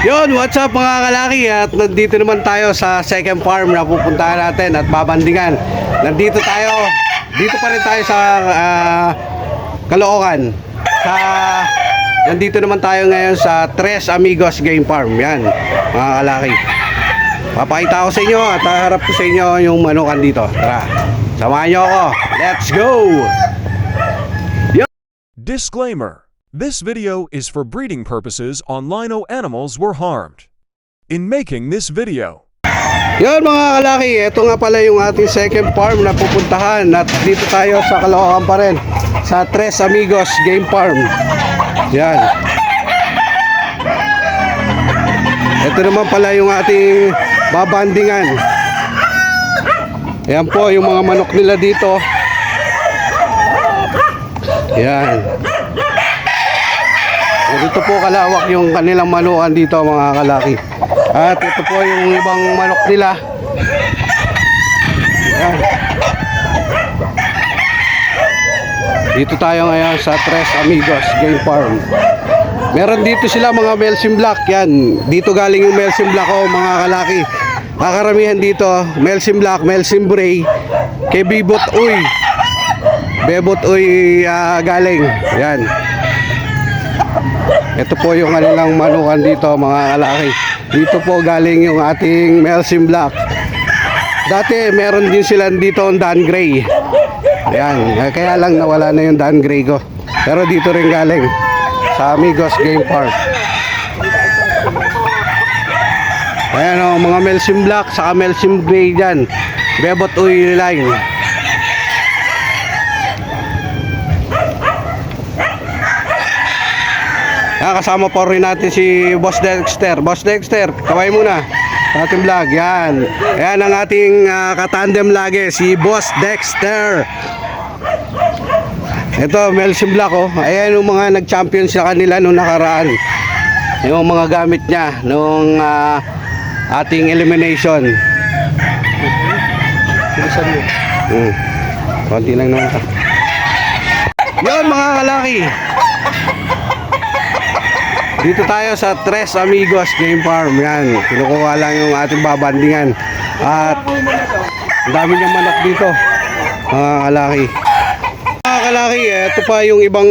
Yon, what's up mga kalaki? At nandito naman tayo sa second farm na pupuntahan natin at babandingan. Nandito tayo, dito pa rin tayo sa Caloocan. Nandito naman tayo ngayon sa Tres Amigos Game Farm. Yan, mga kalaki. Papakita ko sa inyo at haharap ko sa inyo yung manukan dito. Tara, samahan nyo ako. Let's go! Disclaimer: this video is for breeding purposes on lino animals were harmed. In making this video, Yan mga kalaki, ito nga pala yung ating second farm na pupuntahan. At dito tayo sa Caloocan pa rin, sa Tres Amigos Game Farm. Yan. Ito naman pala yung ating babandingan. Yan po yung mga manok nila dito. Yan. Dito po kalawak yung kanilang manukan dito mga kalaki. At ito po yung ibang manok nila. Yan. Dito tayo ngayon sa Tres Amigos Game Farm. Meron dito sila mga Melsim Black. Yan. Dito galing yung Melsim Black mga kalaki. Kakaramihan dito Melsim Black, Melsim Bray, kay Bebot Uy. Bebot Uy galing. Yan. Ito po yung kanilang manukan dito mga kalaki. Dito po galing yung ating Melsim Black. Dati meron din sila dito ang Dan Gray. Ayan, kaya lang nawala na yung Dan Gray ko. Pero dito rin galing sa Amigos Game Park. Ayan o, mga Melsim Black saka Melsim Gray dyan. Bebot Uy line. Kasama po rin natin si Boss Dexter. Boss Dexter, kaway muna sa ating vlog. Yan. Yan ang ating katandem lagi, si Boss Dexter. Ito, Melsim Black oh. Ayan yung mga nag-champion sa kanila nung nakaraan. Yung mga gamit niya nung ating elimination. Konti lang naman. Yun mga kalaki. Dito tayo sa Tres Amigos Game Farm. Yan, kinukuha lang yung ating babandingan. At ang dami niyang manok dito mga kalaki. Mga kalaki, ito pa yung ibang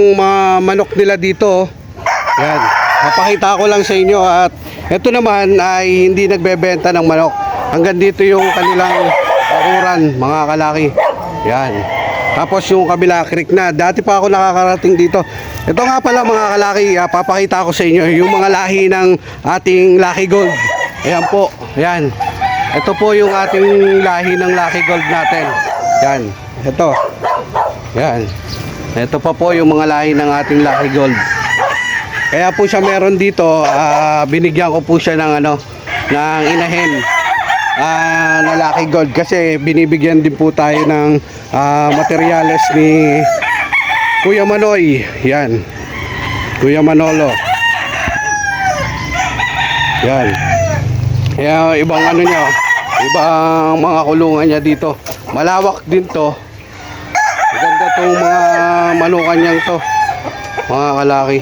manok nila dito. Yan, napakita ko lang sa inyo. At ito naman ay hindi nagbebenta ng manok. Hanggang dito yung kanilang bakuran mga kalaki. Yan. Tapos yung kabila creek na. Dati pa ako nakakarating dito. Ito nga pala mga kalaki, papakita ko sa inyo yung mga lahi ng ating Lucky Gold. Ayan po, ayan. Ito po yung ating lahi ng Lucky Gold natin. Yan, ito. Yan. Ito pa po yung mga lahi ng ating Lucky Gold. Kaya po siya meron dito, binigyan ko po siya ng ng inahin na Lucky Gold. Kasi binibigyan din po tayo ng materyales ni Kuya Manoy. Yan, Kuya Manolo. Yan. Kaya ibang niya, ibang mga kulungan niya dito. Malawak din to. Maganda tong mga manukan niyang to mga kalaki.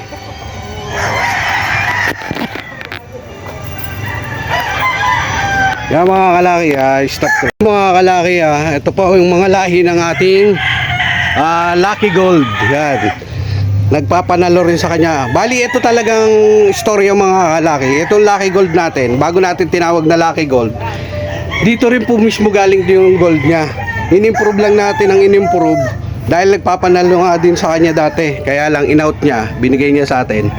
Yan mga kalaki, stop ko. Mga kalaki, ito po yung mga lahi ng ating Lucky Gold. Yan. Nagpapanalo rin sa kanya. Bali, ito talagang istorya mga kalaki. Itong Lucky Gold natin, bago natin tinawag na Lucky Gold, dito rin po mismo galing din yung gold niya. In-improve lang natin ang in-improve dahil nagpapanalo nga din sa kanya dati. Kaya lang in-out niya, binigay niya sa atin.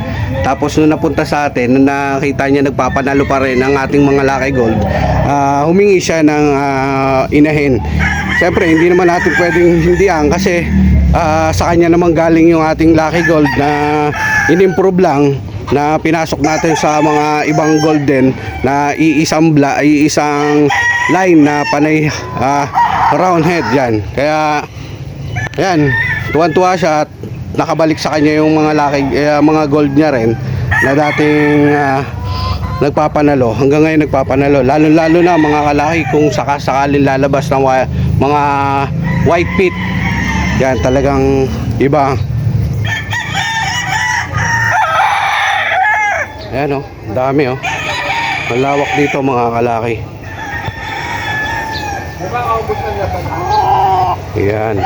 Tapos nung napunta sa atin, nung nakita niya nagpapanalo pa rin ang ating mga Lucky Gold, humingi siya ng inahin. Siyempre, hindi naman natin pwedeng hindihan kasi sa kanya naman galing yung ating Lucky Gold na in-improve lang, na pinasok natin sa mga ibang golden na iisang line na panay round head yan. Kaya yan, tuwan-tuwa siya at nakabalik sa kanya yung mga mga gold niya rin na dating nagpapanalo. Hanggang ngayon nagpapanalo, lalo na mga kalaki kung sakaling lalabas ng mga white pit. Yan, talagang iba. Ayan dami Malawak dito mga kalaki. Ayan.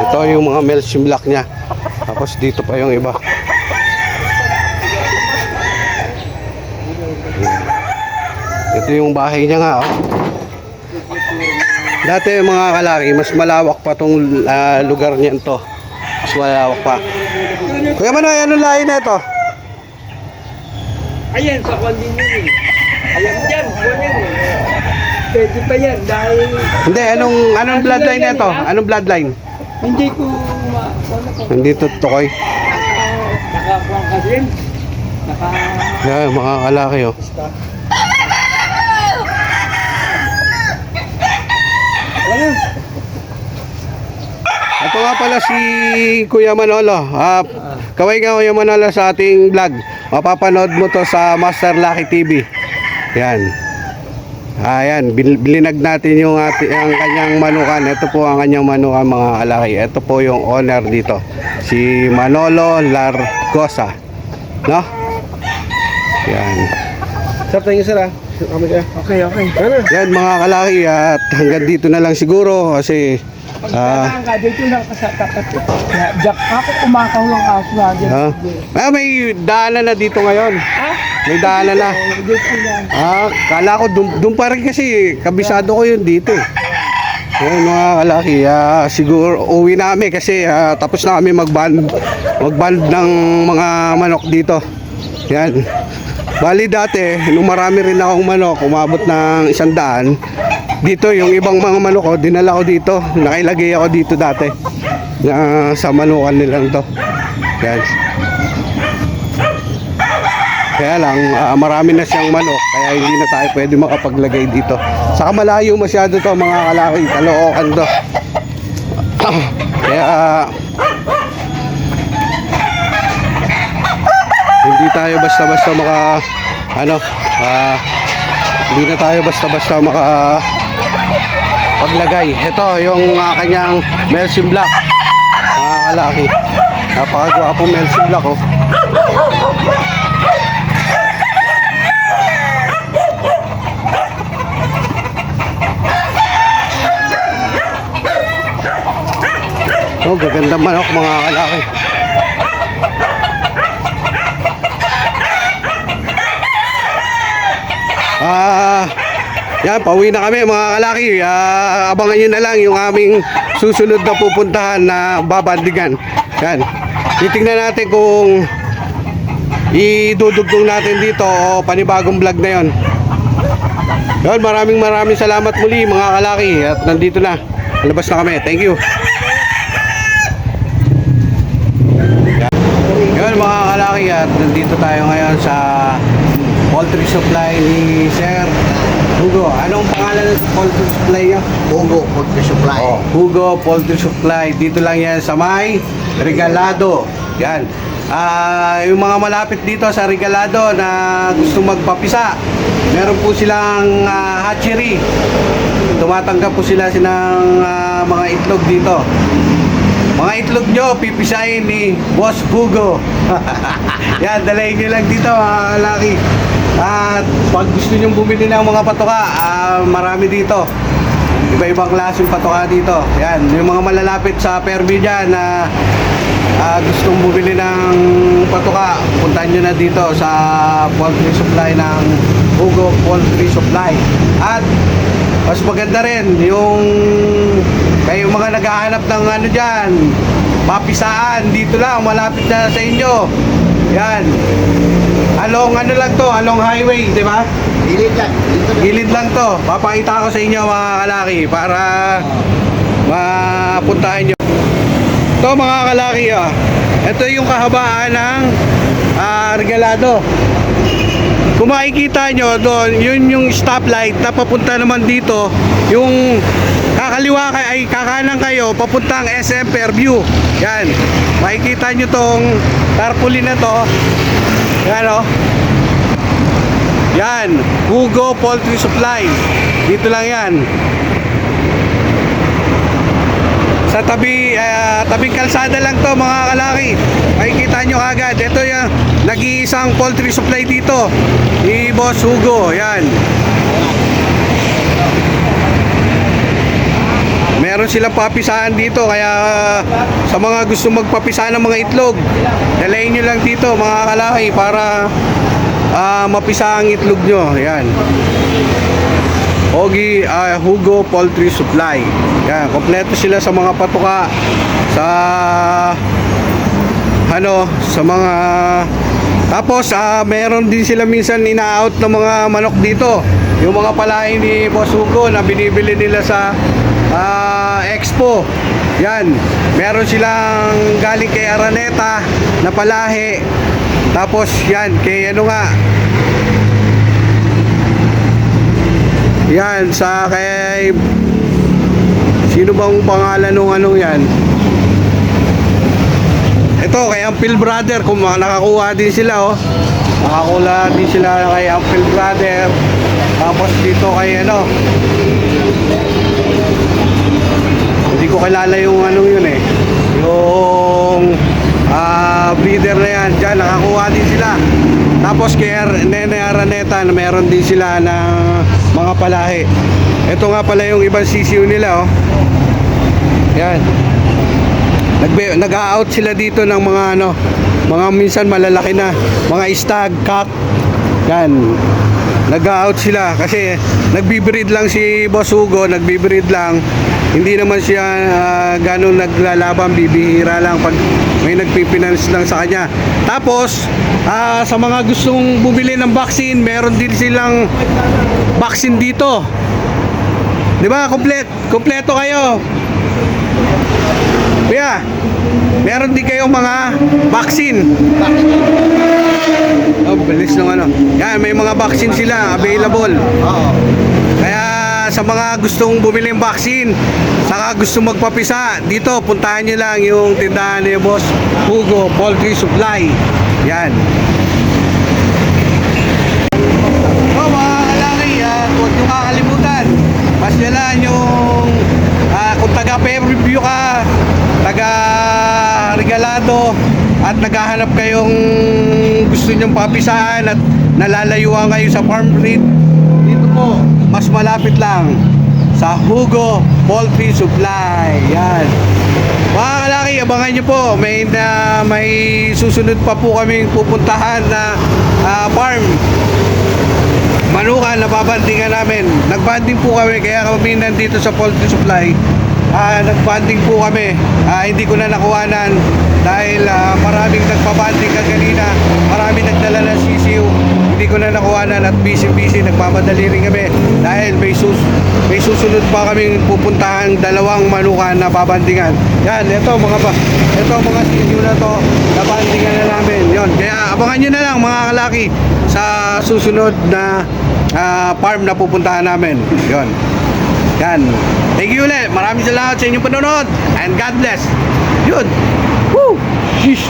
Ito yung mga Melsim Black niya. Tapos dito pa yung iba. Ito yung bahay niya nga, oh. Dati mga kalaki, mas malawak pa tong lugar niyan to. Mas malawak pa. Kuya Manoy, anong lahi na ito? Ayan, sa kwan din yun eh. Ayan dyan, kwan yan eh. Pwede pa yan dahil... Hindi, anong bloodline na ito? Anong bloodline? Hindi ko kwan ako. Hindi to tukoy. Nakakuha ka din. Yan, mga kalaki, oh. Ayan. Ito nga pala si Kuya Manolo. Kaway ka Kuya Manolo sa ating vlog. Mapapanood mo to sa Master Lucky TV. Yan. Ayan, bilinag natin yung ang kanyang manukan. Ito po ang kanyang manukan mga kalaki. Ito po yung owner dito. Si Manolo Largosa. No? Yan. Sir, thank you sir ah. Okay. Ano? Yan mga kalaki at hanggang dito na lang siguro kasi Pagkakaan ka, dito lang ka sa tapat. Jack, ako kumakaw lang kaso na dyan. may daanan na dito ngayon. Ha? May daanan na. Dito lang. Kala ko doon pa rin kasi kabisado ko yun dito eh. Yan mga kalaki, siguro uwi namin kasi tapos na kami magband ng mga manok dito. Yan. Bali dati, nung marami rin akong manok, umabot ng 100. Dito, yung ibang mga manok ko, dinala ko dito. Nakilagay ako dito dati. Sa manukan nilang to. Yan. Kaya lang, marami na siyang manok, kaya hindi na tayo pwede makapaglagay dito. Saka malayo masyado to mga kalaki, Caloocan to. Kaya, hindi tayo basta-basta hindi na tayo basta-basta paglagay. Ito yung kanyang Melsim Black. Mga kalaki. Napakagwapo Melsim Black, oh. Oh, gaganda manok mga kalaki. Yan, pauwi na kami mga kalaki. Abangan nyo na lang yung aming susunod na pupuntahan na babandigan. Yan. Titingnan natin kung idudugtong natin dito o panibagong vlog na yon. Yan, maraming salamat muli mga kalaki. At nandito na. Labas na kami. Thank you. Yan mga kalaki. At nandito tayo ngayon sa poultry supply ni Sir Hugo. Anong pangalan ng poultry supply niya? Hugo Poultry Supply. Hugo Poultry Supply. Dito lang yan sa may Regalado. Yan. Yung mga malapit dito sa Regalado na gusto magpapisa, meron po silang hatchery. Tumatanggap po sila ng mga itlog dito. Mga itlog nyo, pipisahin ni Boss Hugo. Yan, dalayin nyo lang dito mga kalaki. At pag gusto nyo bumili ng mga patoka, marami dito. Iba-ibang klaseng patoka dito. Yan, yung mga malalapit sa Fairview dyan na gustong bumili ng patoka, puntahan nyo na dito sa poultry supply ng Hugo Poultry Supply. At mas maganda rin yung kayo mga naghahanap ng ano dyan, papisaan, dito lang, malapit na sa inyo. Yan. Along ano lang to, along highway, di ba? Gilid yan. Gilid lang to. Papakita ko sa inyo mga kalaki para mapuntahan nyo. Ito mga kalaki, ito yung kahabaan ng Regalado. Kung makikita nyo doon, yun yung stoplight na papunta naman dito. Yung kakaliwa ay kakanan kayo papuntang SM Fairview. Yan. Makikita nyo tong tarpaulin na to. Yan, o. Yan. Hugo Poultry Supply. Dito lang yan. Sa tabing kalsada lang to mga kalaki. Makikita nyo agad. Ito yung nag-iisang poultry supply dito. Ni Boss Hugo. Yan. Meron silang papisahan dito. Kaya sa mga gusto magpapisahan ng mga itlog, dalayin nyo lang dito mga kalaki para mapisa ang itlog nyo. Yan. Hugo Poultry Supply. Yan, kompleto sila sa mga patuka, sa sa mga tapos meron din sila minsan ina-out ng mga manok dito. Yung mga palahi ni Boss Hugo na binibili nila sa Expo. Yan, meron silang galing kay Araneta na palahi. Tapos yan, kay yan, sa kay sino bang pangalan nung yan? Ito kay Ampil Brother, kung nakakuha din sila nakakuha din sila kay Ampil Brother. Tapos dito kay hindi ko kilala yung yun yung breeder na yan. Diyan nakakuha din sila. Tapos kay Nene Araneta na meron din sila na mga palahi. Ito nga pala yung ibang sisiw nila Yan. Nag-out sila dito ng mga mga minsan malalaki na, mga stag, cock. Yan. Nag-out sila kasi nagbi-breed lang si Boss Hugo, nagbi-breed lang. Hindi naman siya ganun naglalaban, bibihira lang pag may nagpipinance lang sa kanya. Tapos sa mga gustong bumili ng vaccine, meron din silang vaccine dito. 'Di ba? Kompleto kayo. Kuya, meron din kayong mga vaccine. Bilis ng Yan, may mga vaccine sila available. Kaya sa mga gustong bumili ng vaccine, saka gustong magpapisa, dito puntahan nyo lang yung tindahan ni Boss Hugo Poultry Supply. Yan. Mga kalaki, huwag nyo kakalimutan. Pasyalan yung kung taga-pay-review ka, taga-regalado, at naghahanap kayong gusto nyong papisahan at nalalayuan kayo sa farm breed, dito po, mas malapit lang sa Hugo Poultry Supply. Yan. Mga kalaki, abangan nyo po. May susunod pa po kaming pupuntahan na farm. Manukan na babandingan namin. Nagbanding po kami, kaya kami nandito sa Poultry Supply. Nagbanding po kami. Hindi ko na nakuhanan dahil maraming nagpabanding kanina, maraming nagdala ng sisiw. Hindi ko na nakuhanan at busy nagmamadali rin kami dahil may susunod pa kaming pupuntahan, dalawang manukan na babandingan. Yan, ito mga sisiw na to, nabandingan na namin. Yon, kaya abangan nyo na lang mga kalaki sa susunod na farm na pupuntahan namin. Yon. Yan. Thank you ulit. Maraming salamat sa inyong panonood and God bless. Yun. Woo! Sheesh.